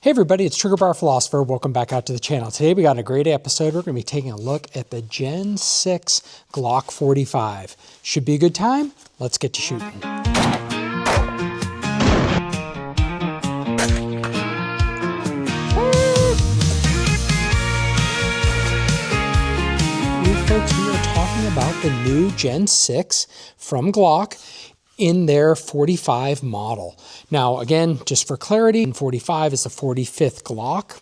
Hey everybody, it's Trigger Bar Philosopher. Welcome back out to the channel. Today we got a great episode. We're going to be taking a look at the Gen 6 Glock 45. Should be a good time. Let's get to shooting. You folks, we are talking about the new Gen 6 from Glock in their 45 model. Now, again, just for clarity, 45 is the 45th Glock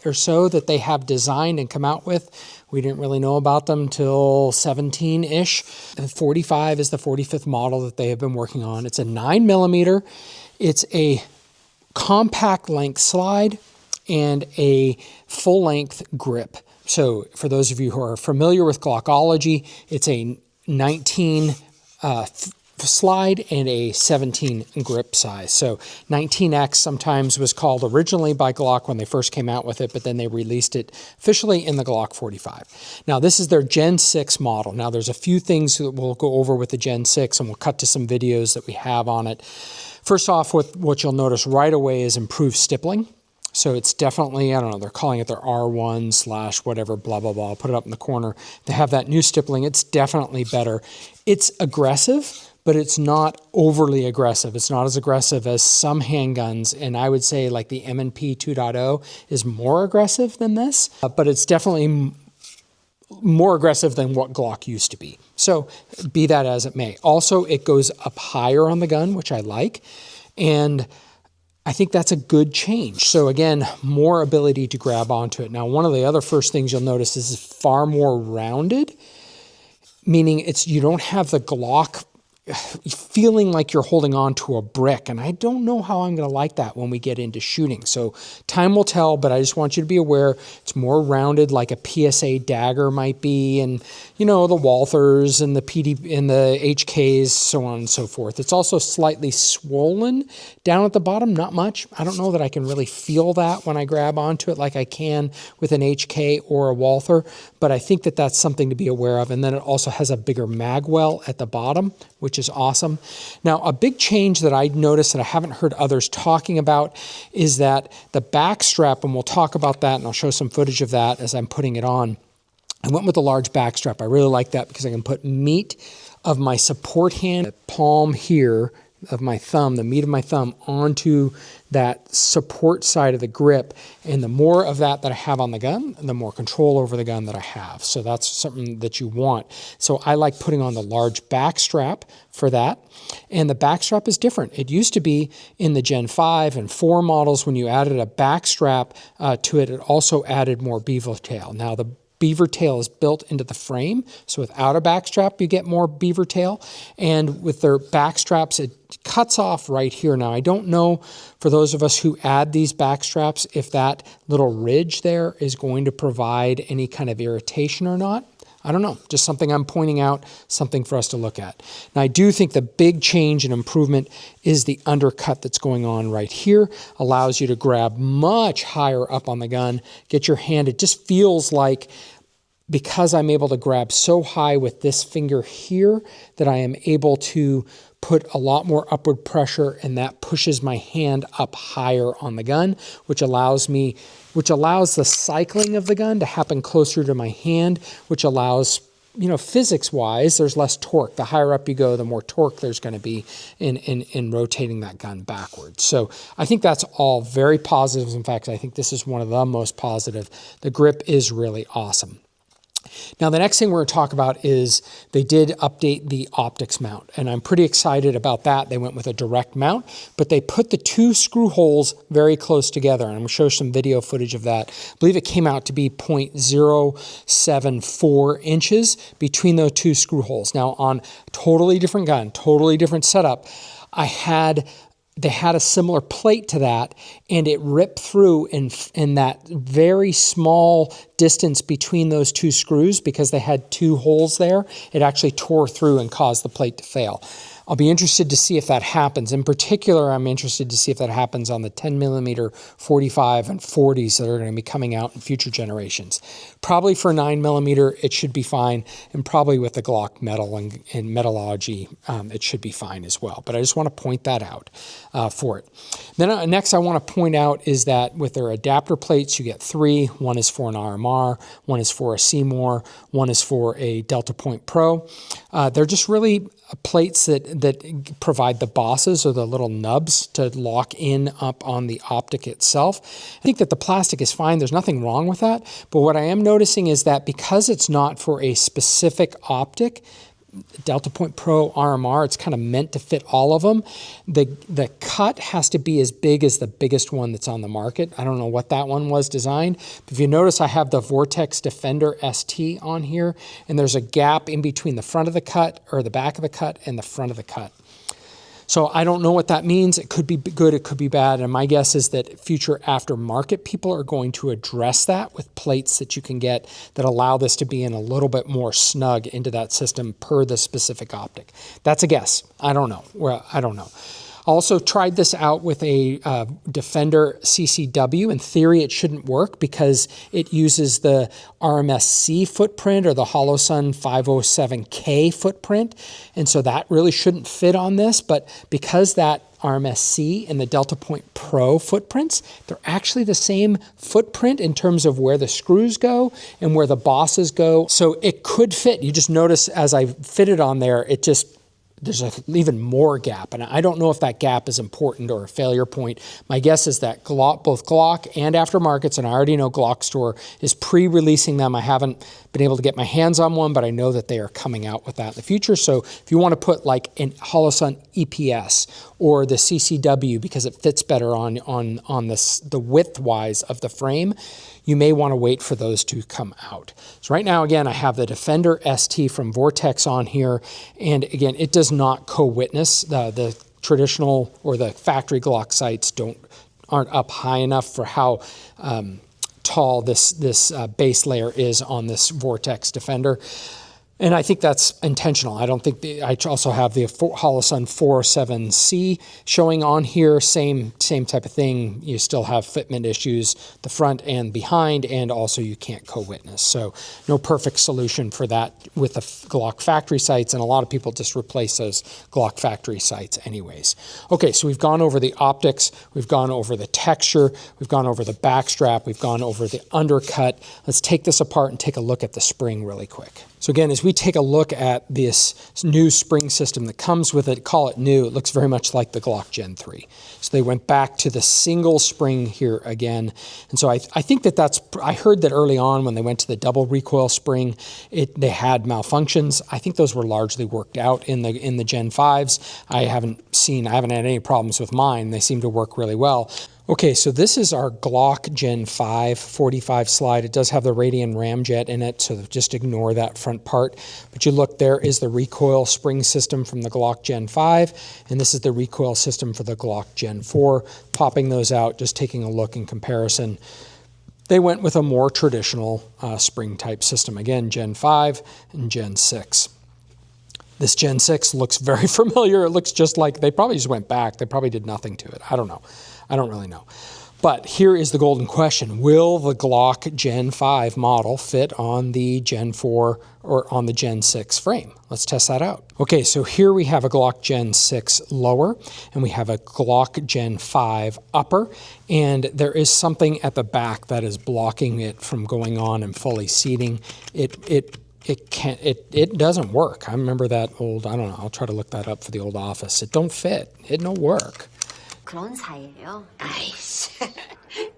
or so that they have designed and come out with. We didn't really know about them till 17-ish. 45 is the 45th model that they have been working on. It's a 9mm. It's a compact length slide and a full length grip. So for those of you who are familiar with Glockology, it's a 19 slide and a 17 grip size. So 19X sometimes was called originally by Glock when they first came out with it, but then they released it officially in the Glock 45. Now this is their Gen 6 model. Now there's a few things that we'll go over with the Gen 6 and we'll cut to some videos that we have on it. First off, what you'll notice right away is improved stippling. So it's definitely, I don't know, they're calling it their R1 / whatever, blah, blah, blah. I'll put it up in the corner. They have that new stippling. It's definitely better. It's aggressive, but it's not overly aggressive. It's not as aggressive as some handguns. And I would say like the M&P 2.0 is more aggressive than this, but it's definitely more aggressive than what Glock used to be. So be that as it may. Also, it goes up higher on the gun, which I like. And I think that's a good change. So again, more ability to grab onto it. Now, one of the other first things you'll notice is it's far more rounded, meaning you don't have the Glock feeling like you're holding on to a brick. And I don't know how I'm going to like that when we get into shooting. So time will tell, but I just want you to be aware it's more rounded like a PSA dagger might be, and you know, the Walthers and the PD and the HKs, so on and so forth. It's also slightly swollen down at the bottom, not much. I don't know that I can really feel that when I grab onto it like I can with an HK or a Walther, but I think that that's something to be aware of. And then it also has a bigger mag well at the bottom, which is awesome. Now, a big change that I noticed that I haven't heard others talking about is that the backstrap, and we'll talk about that, and I'll show some footage of that as I'm putting it on. I went with a large backstrap. I really like that because I can put meat of my support hand, the palm here of my thumb, the meat of my thumb, onto that support side of the grip. And the more of that I have on the gun, the more control over the gun that I have. So that's something that you want. So I like putting on the large backstrap for that. And the backstrap is different. It used to be in the Gen 5 and 4 models, when you added a backstrap to it, it also added more beaver tail. Now the beaver tail is built into the frame, so without a backstrap you get more beaver tail, and with their backstraps it cuts off right here. Now I don't know, for those of us who add these backstraps, if that little ridge there is going to provide any kind of irritation or not. I don't know, just something I'm pointing out, something for us to look at. Now, I do think the big change and improvement is the undercut that's going on right here. Allows you to grab much higher up on the gun, get your hand. It just feels like, because I'm able to grab so high with this finger here, that I am able to put a lot more upward pressure, and that pushes my hand up higher on the gun, which allows the cycling of the gun to happen closer to my hand, which allows, you know, physics-wise, there's less torque. The higher up you go, the more torque there's going to be in rotating that gun backwards. So I think that's all very positive. In fact, I think this is one of the most positive. The grip is really awesome. Now, the next thing we're going to talk about is they did update the optics mount, and I'm pretty excited about that. They went with a direct mount, but they put the two screw holes very close together, and I'm going to show some video footage of that. I believe it came out to be 0.074 inches between those two screw holes. Now, on a totally different gun, totally different setup, they had a similar plate to that, and it ripped through in that very small distance between those two screws, because they had two holes there. It actually tore through and caused the plate to fail. I'll be interested to see if that happens. In particular, I'm interested to see if that happens on the 10mm, 45 and 40s that are going to be coming out in future generations. Probably for 9mm, it should be fine. And probably with the Glock metal and metallurgy, it should be fine as well. But I just want to point that out for it. Then next, I want to point out is that with their adapter plates, you get 3. One is for an RMR, one is for a Seymour, one is for a Delta Point Pro. They're just really plates that provide the bosses or the little nubs to lock in up on the optic itself. I think that the plastic is fine. There's nothing wrong with that. But what I am noticing is that because it's not for a specific optic, Delta Point Pro RMR, it's kind of meant to fit all of them. The cut has to be as big as the biggest one that's on the market. I don't know what that one was designed. But if you notice, I have the Vortex Defender ST on here, and there's a gap in between the front of the cut, or the back of the cut, and the front of the cut. So I don't know what that means. It could be good, it could be bad. And my guess is that future aftermarket people are going to address that with plates that you can get that allow this to be in a little bit more snug into that system per the specific optic. That's a guess. I don't know. Well, I don't know. Also tried this out with a Defender CCW. In theory, it shouldn't work because it uses the RMSC footprint or the Holosun 507K footprint. And so that really shouldn't fit on this. But because that RMSC and the Delta Point Pro footprints, they're actually the same footprint in terms of where the screws go and where the bosses go. So it could fit. You just notice as I fit it on there, there's an even more gap, and I don't know if that gap is important or a failure point. My guess is that both Glock and aftermarkets, and I already know Glock Store is pre-releasing them. I haven't been able to get my hands on one, but I know that they are coming out with that in the future. So if you want to put like an Holosun EPS or the CCW because it fits better on the width-wise of the frame, you may want to wait for those to come out. So right now, again, I have the Defender ST from Vortex on here. And again, it does not co-witness. The traditional or the factory Glock sights aren't up high enough for how tall this base layer is on this Vortex Defender. And I think that's intentional. I don't think I also have the Holosun 407C showing on here. Same type of thing. You still have fitment issues, the front and behind, and also you can't co-witness. So no perfect solution for that with the Glock factory sights, and a lot of people just replace those Glock factory sights anyways. Okay, so we've gone over the optics, we've gone over the texture, we've gone over the backstrap, we've gone over the undercut. Let's take this apart and take a look at the spring really quick. So again, as we take a look at this new spring system that comes with it, call it new, it looks very much like the Glock Gen 3. So they went back to the single spring here again. And so I think I heard that early on when they went to the double recoil spring, they had malfunctions. I think those were largely worked out in the Gen 5s. I haven't had any problems with mine. They seem to work really well. Okay, so this is our Glock Gen 5 45 slide. It does have the Radian ramjet in it, so just ignore that front part. But you look, there is the recoil spring system from the Glock Gen 5, and this is the recoil system for the Glock Gen 4. Popping those out, just taking a look in comparison. They went with a more traditional spring type system. Again, Gen 5 and Gen 6. This Gen 6 looks very familiar. It looks just like they probably just went back. They probably did nothing to it. I don't know. I don't really know. But here is the golden question. Will the Glock Gen 5 model fit on the Gen 4 or on the Gen 6 frame? Let's test that out. Okay, so here we have a Glock Gen 6 lower, and we have a Glock Gen 5 upper, and there is something at the back that is blocking it from going on and fully seating. It doesn't work. I remember that old, I don't know, I'll try to look that up for the old office. It don't fit. It don't work. 그런 사이예요. 아이씨,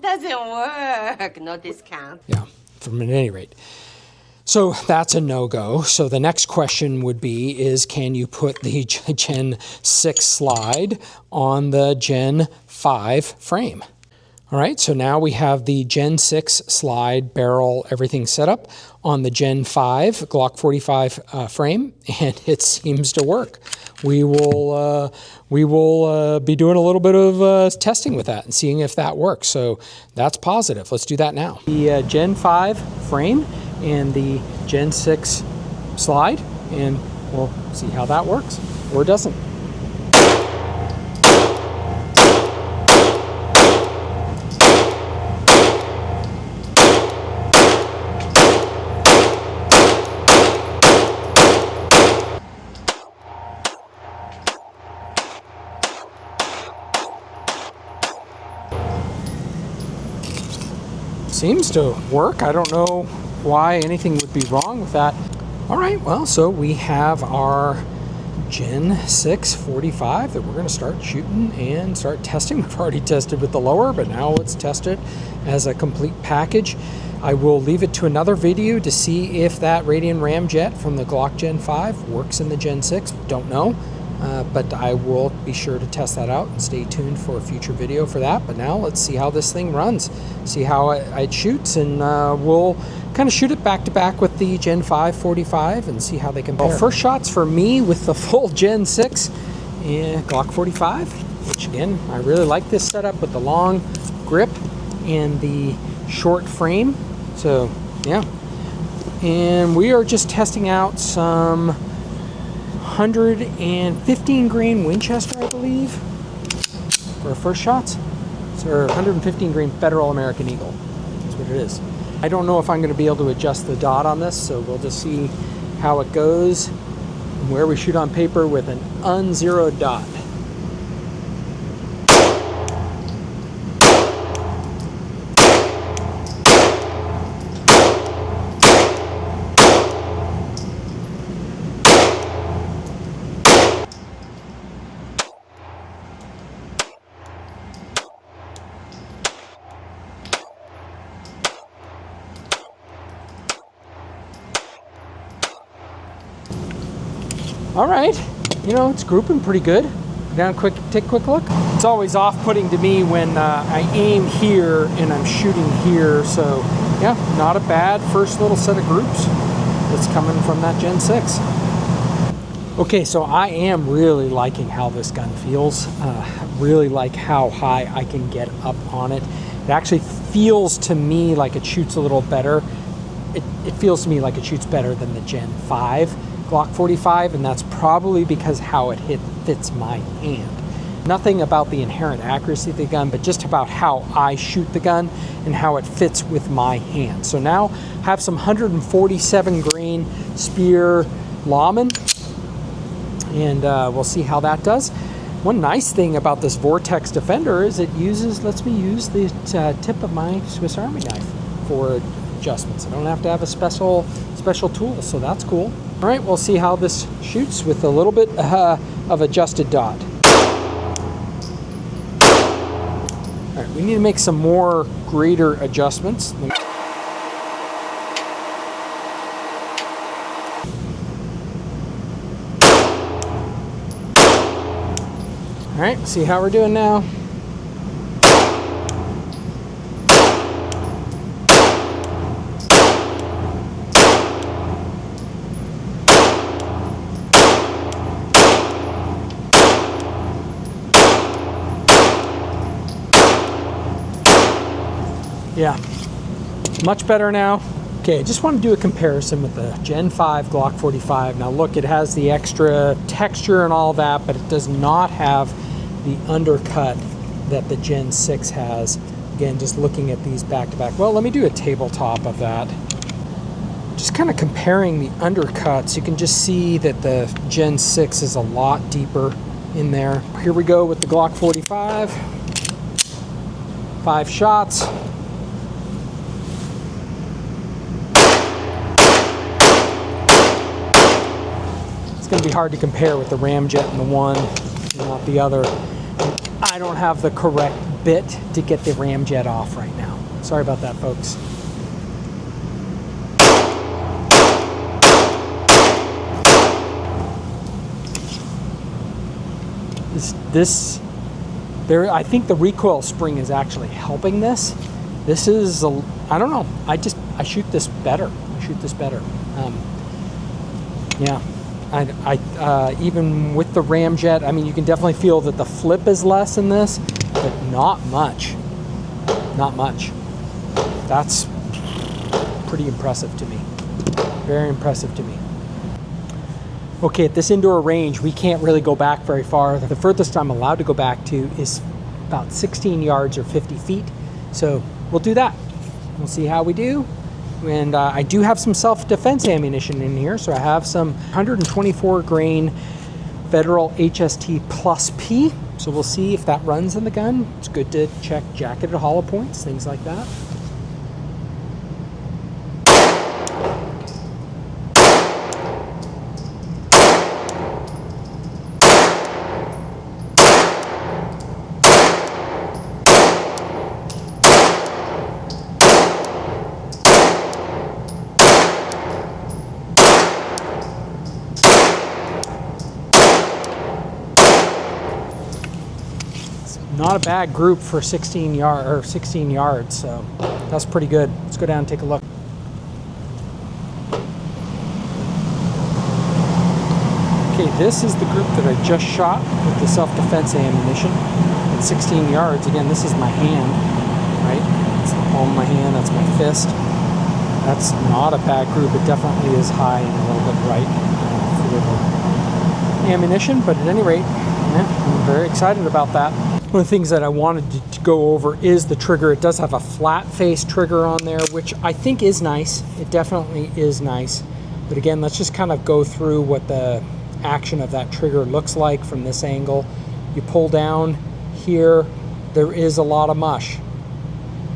doesn't work. No discount. Yeah, at any rate. So that's a no-go. So the next question would be can you put the Gen 6 slide on the Gen 5 frame? All right, so now we have the Gen 6 slide, barrel, everything set up on the Gen 5 Glock 45 frame, and it seems to work. We will be doing a little bit of testing with that and seeing if that works. So that's positive. Let's do that now. The Gen 5 frame and the Gen 6 slide, and we'll see how that works or doesn't. seems to work. I don't know why anything would be wrong with that. All right, well, so we have our Gen 6 45 that we're going to start shooting and start testing. We've already tested with the lower, but now let's test it as a complete package. I will leave it to another video to see if that Radian ramjet from the Glock Gen 5 works in the Gen 6. Don't know, but I will be sure to test that out and stay tuned for a future video for that. But now let's see how this thing runs, see how it shoots, and we'll kind of shoot it back to back with the Gen 5 45 and see how they compare. Well, first shots for me with the full Gen 6 and Glock 45, which again, I really like this setup with the long grip and the short frame. So yeah, and we are just testing out some 115 grain Winchester, I believe, for our first shots. So 115 grain Federal American Eagle, that's what it is. I don't know if I'm going to be able to adjust the dot on this, so we'll just see how it goes and where we shoot on paper with an unzeroed dot. All right, you know, it's grouping pretty good. Down quick, take a quick look. It's always off-putting to me when I aim here and I'm shooting here. So yeah, not a bad first little set of groups that's coming from that Gen 6. Okay, so I am really liking how this gun feels. Really like how high I can get up on it. It actually feels to me like it shoots a little better. It feels to me like it shoots better than the Gen 5 Glock 45, and that's probably because how it fits my hand. Nothing about the inherent accuracy of the gun, but just about how I shoot the gun and how it fits with my hand. So now I have some 147 grain Speer Lawman, and we'll see how that does. One nice thing about this Vortex Defender is it lets me use the tip of my Swiss Army knife for adjustments. I don't have to have a special tool, so that's cool. All right, we'll see how this shoots with a little bit of adjusted dot. All right, we need to make some more greater adjustments. All right, see how we're doing now. Yeah, much better now. Okay, I just want to do a comparison with the Gen 5 Glock 45. Now look, it has the extra texture and all that, but it does not have the undercut that the Gen 6 has. Again, just looking at these back to back. Well, let me do a tabletop of that. Just kind of comparing the undercuts, you can just see that the Gen 6 is a lot deeper in there. Here we go with the Glock 45. 5 shots. It's going to be hard to compare with the ramjet and the one and not the other. I don't have the correct bit to get the ramjet off right now. Sorry about that, folks. I think the recoil spring is actually helping this. This is I don't know. I shoot this better. Yeah. Even with the ramjet, I mean, you can definitely feel that the flip is less in this, but not much. Not much. That's pretty impressive to me. Very impressive to me. Okay, at this indoor range, we can't really go back very far. The furthest I'm allowed to go back to is about 16 yards or 50 feet. So we'll do that. We'll see how we do. And I do have some self-defense ammunition in here. So I have some 124 grain Federal HST Plus P. So we'll see if that runs in the gun. It's good to check jacketed hollow points, things like that. not a bad group for 16 yards, so that's pretty good. Let's go down and take a look. Okay, this is the group that I just shot with the self-defense ammunition at 16 yards. Again, this is my hand, right? It's the palm of my hand, that's my fist. That's not a bad group. It definitely is high and a little bit right for the ammunition, but at any rate, yeah, I'm very excited about that. One of the things that I wanted to go over is the trigger. It does have a flat face trigger on there, which I think is nice. It definitely is nice. But again, let's just kind of go through what the action of that trigger looks like from this angle. You pull down here, there is a lot of mush,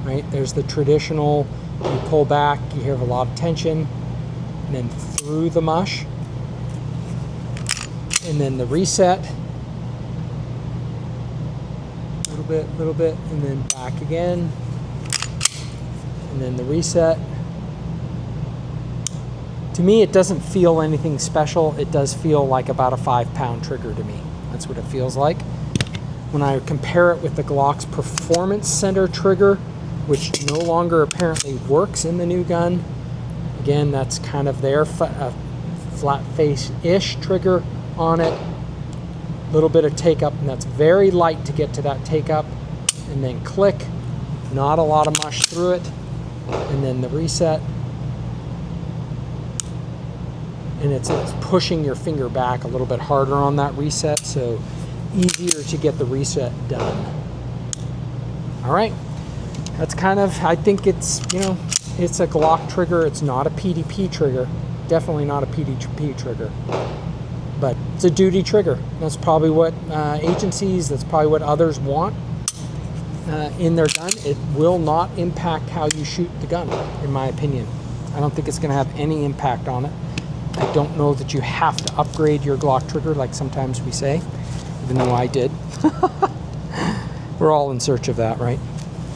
right? There's the traditional, you pull back, you have a lot of tension, and then through the mush, and then the reset, little bit, and then back again, and then the reset. To me, it doesn't feel anything special. It does feel like about a 5-pound trigger to me. That's what it feels like. When I compare it with the Glock's Performance Center trigger, which no longer apparently works in the new gun, again, that's kind of their flat face-ish trigger on it. A little bit of take up, and that's very light to get to that take up, and then click, not a lot of mush through it, and then the reset. And it's pushing your finger back a little bit harder on that reset, so easier to get the reset done. All right, that's kind of, I think it's, you know, it's a Glock trigger. It's not a PDP trigger, definitely not a PDP trigger, but it's a duty trigger. That's probably what agencies, that's probably what others want in their gun. It will not impact how you shoot the gun, in my opinion. I don't think it's gonna have any impact on it. I don't know that you have to upgrade your Glock trigger like sometimes we say, even though I did. We're all in search of that, right?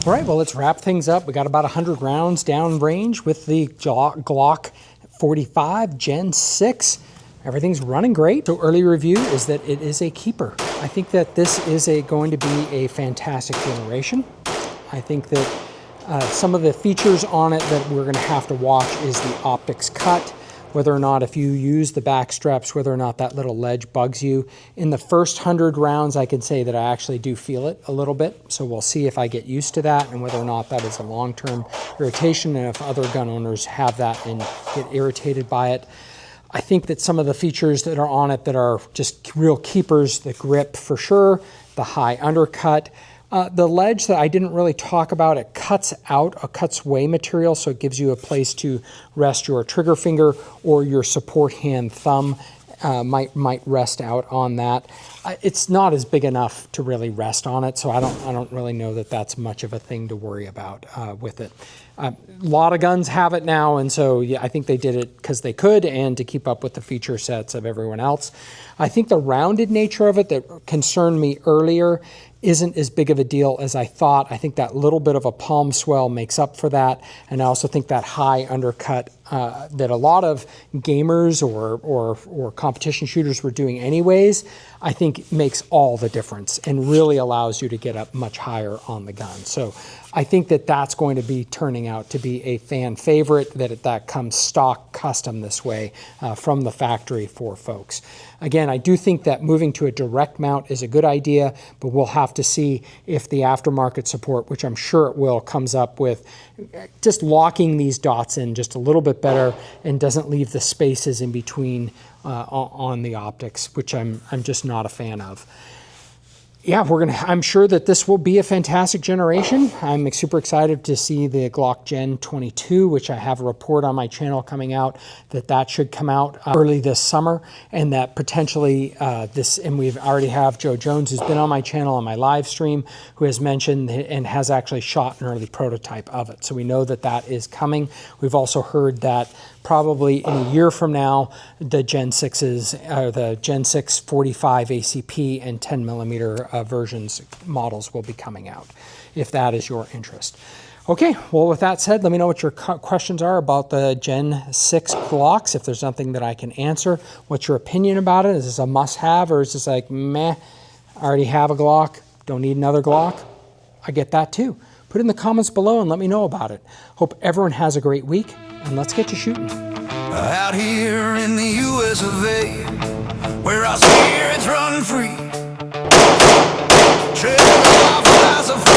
All right, well, let's wrap things up. We got about 100 rounds down range with the Glock 45 Gen 6. Everything's running great. So early review is that it is a keeper. I think that this is going to be a fantastic generation. I think that some of the features on it that we're gonna have to watch is the optics cut, whether or not if you use the back straps, whether or not that little ledge bugs you. In the first 100 rounds, I can say that I actually do feel it a little bit. So we'll see if I get used to that and whether or not that is a long-term irritation and if other gun owners have that and get irritated by it. I think that some of the features that are on it that are just real keepers, the grip for sure, the high undercut, the ledge that I didn't really talk about, it cuts out a cuts away material, so it gives you a place to rest your trigger finger or your support hand thumb might rest out on that. It's not as big enough to really rest on it, so I don't really know that that's much of a thing to worry about with it. A lot of guns have it now, and so yeah, I think they did it because they could and to keep up with the feature sets of everyone else. I think the rounded nature of it that concerned me earlier isn't as big of a deal as I thought. I think that little bit of a palm swell makes up for that, and I also think that high undercut that a lot of gamers or competition shooters were doing anyways, I think makes all the difference and really allows you to get up much higher on the gun. So I think that that's going to be turning out to be a fan favorite, that comes stock custom this way from the factory for folks. Again, I do think that moving to a direct mount is a good idea, but we'll have to see if the aftermarket support, which I'm sure it will, comes up with just locking these dots in just a little bit better and doesn't leave the spaces in between on the optics, which I'm just not a fan of. Yeah, I'm sure that this will be a fantastic generation. I'm super excited to see the Glock Gen 22, which I have a report on my channel coming out, that should come out early this summer, and that potentially and we've already have Joe Jones, who's been on my channel on my live stream, who has mentioned and has actually shot an early prototype of it. So we know that that is coming. We've also heard that probably in a year from now, the Gen 6s, the Gen 6 45 ACP and 10 millimeter versions models will be coming out, if that is your interest. Okay, well, with that said, let me know what your questions are about the Gen 6 Glocks, if there's something that I can answer. What's your opinion about it? Is this a must-have, or is this like, meh, I already have a Glock, Don't need another Glock? I get that too. Put it in the comments below and let me know about it. Hope everyone has a great week, and let's get you shooting. Out here in the US of A, where our spirits run free, tread our philosophy.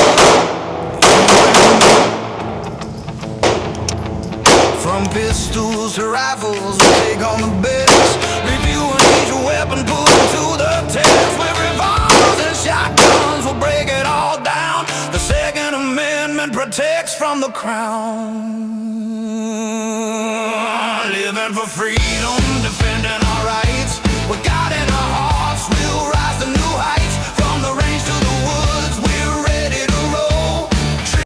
From pistols to rifles, we take on the best. Reviewing each weapon, put it to the test. With revolvers and shotguns, we'll break it all down. The Second Amendment protects from the crown. Living for freedom.